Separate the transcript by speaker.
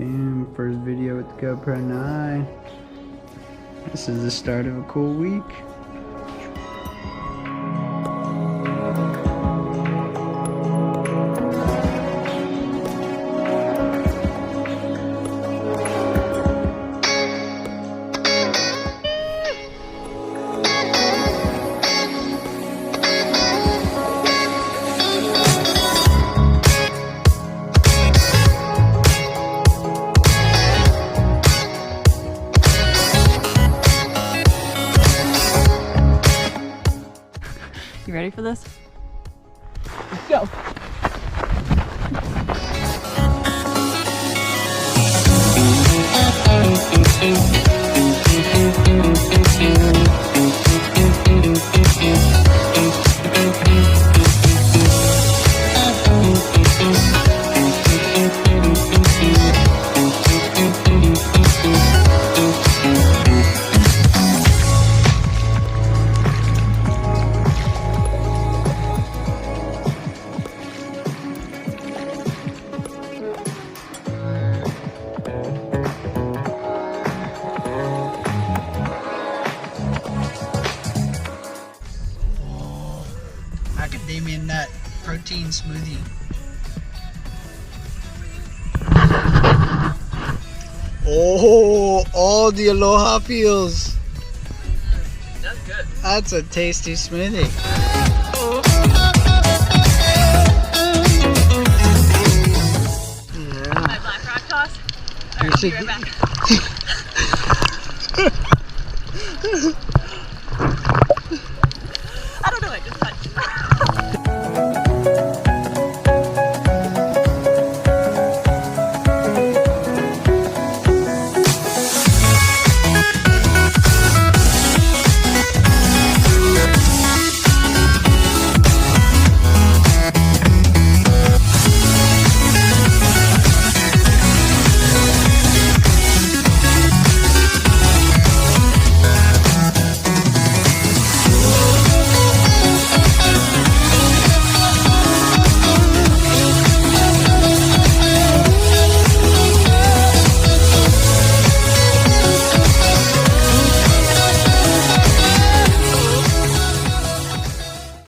Speaker 1: Boom, first video with the GoPro 9. This is the start of a cool week.
Speaker 2: You ready for this? Let's go.
Speaker 1: Macadamia nut protein smoothie. Oh, all the Aloha feels.
Speaker 2: That's good.
Speaker 1: That's a tasty smoothie.
Speaker 2: My black rock toss.
Speaker 1: You
Speaker 2: Alright, I'll
Speaker 1: should
Speaker 2: be right back.